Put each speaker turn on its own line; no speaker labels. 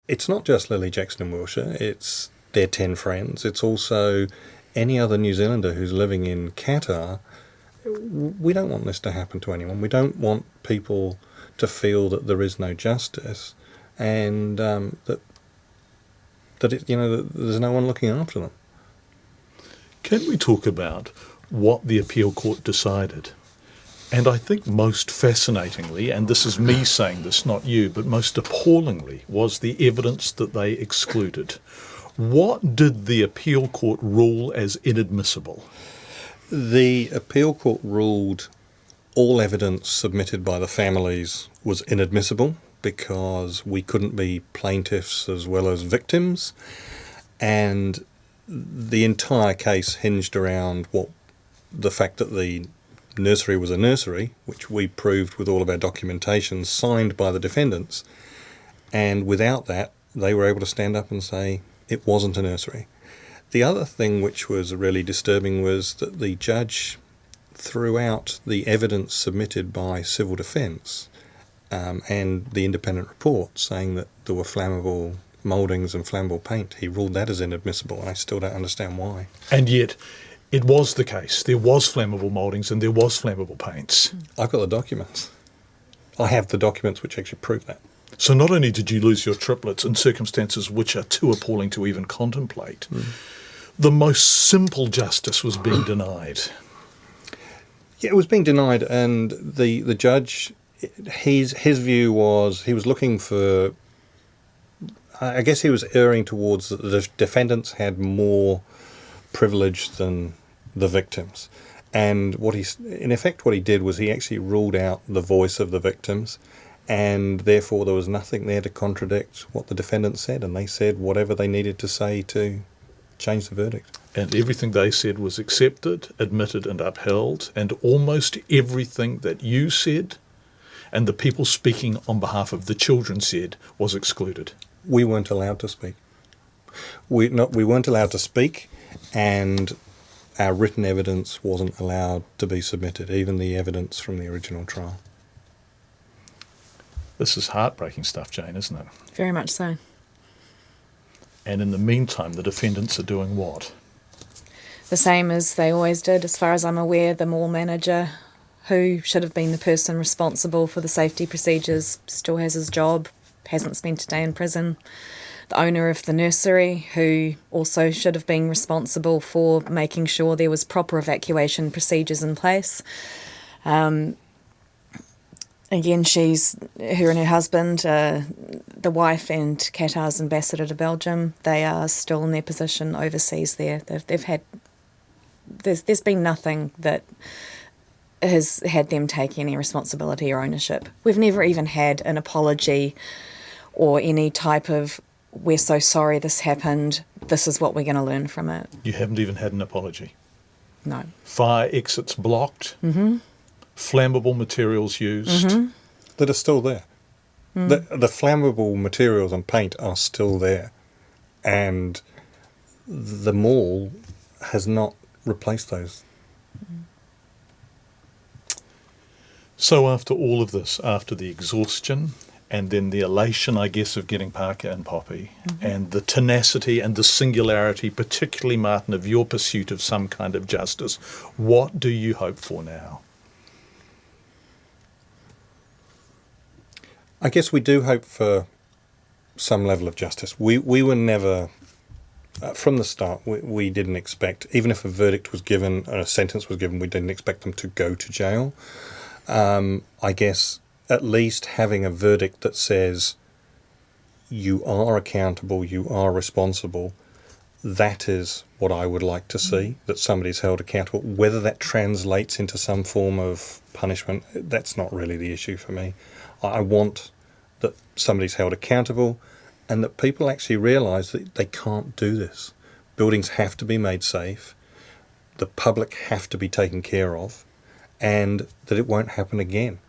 it's not just Lillie, Jackson and Willshire, it's their 10 friends. It's also any other New Zealander who's living in Qatar. We don't want this to happen to anyone. We don't want people to feel that there is no justice and that there's no one looking after them.
Can we talk about what the appeal court decided? And I think most fascinatingly, and this is me saying this, not you, but most appallingly, was the evidence that they excluded. What did the appeal court rule as inadmissible?
The appeal court ruled all evidence submitted by the families was inadmissible because we couldn't be plaintiffs as well as victims, and the entire case hinged around the fact that the nursery was a nursery, which we proved with all of our documentation signed by the defendants, and without that they were able to stand up and say it wasn't a nursery. The other thing which was really disturbing was that the judge threw out the evidence submitted by civil defence and the independent report saying that there were flammable mouldings and flammable paint. He ruled that as inadmissible, and I still don't understand why.
And yet it was the case. There was flammable mouldings and there was flammable paints.
I've got the documents. I have the documents which actually prove that.
So not only did you lose your triplets in circumstances which are too appalling to even contemplate, the most simple justice was being denied.
Yeah, it was being denied, and the judge, his view was he was looking for, I guess he was erring towards that the defendants had more privilege than the victims. And what he did was he actually ruled out the voice of the victims, and therefore there was nothing there to contradict what the defendants said, and they said whatever they needed to say to change the verdict.
And everything they said was accepted, admitted and upheld, and almost everything that you said and the people speaking on behalf of the children said was excluded.
We weren't allowed to speak. We weren't allowed to speak, and our written evidence wasn't allowed to be submitted, even the evidence from the original trial.
This is heartbreaking stuff, Jane, isn't it?
Very much so.
And in the meantime, the defendants are doing what?
The same as they always did, as far as I'm aware. The mall manager, who should have been the person responsible for the safety procedures, still has his job, hasn't spent a day in prison. The owner of the nursery, who also should have been responsible for making sure there was proper evacuation procedures in place. Again, her and her husband, the wife and Qatar's ambassador to Belgium, they are still in their position overseas there. There's been nothing that has had them take any responsibility or ownership. We've never even had an apology or any type of, we're so sorry this happened, this is what we're going to learn from it.
You haven't even had an apology?
No.
Fire exits blocked? Mm-hmm. Flammable materials used?
Mm-hmm.
That are still there. The flammable materials and paint are still there, and the mall has not replaced those.
So after all of this, after the exhaustion and then the elation, I guess, of getting Parker and Poppy, and the tenacity and the singularity, particularly, Martin, of your pursuit of some kind of justice, what do you hope for now?
I guess we do hope for some level of justice. We were never, from the start, we didn't expect, even if a verdict was given, a sentence was given, we didn't expect them to go to jail. I guess at least having a verdict that says you are accountable, you are responsible, that is what I would like to see, that somebody's held accountable. Whether that translates into some form of punishment, that's not really the issue for me. I want that somebody's held accountable and that people actually realise that they can't do this. Buildings have to be made safe, the public have to be taken care of, and that it won't happen again.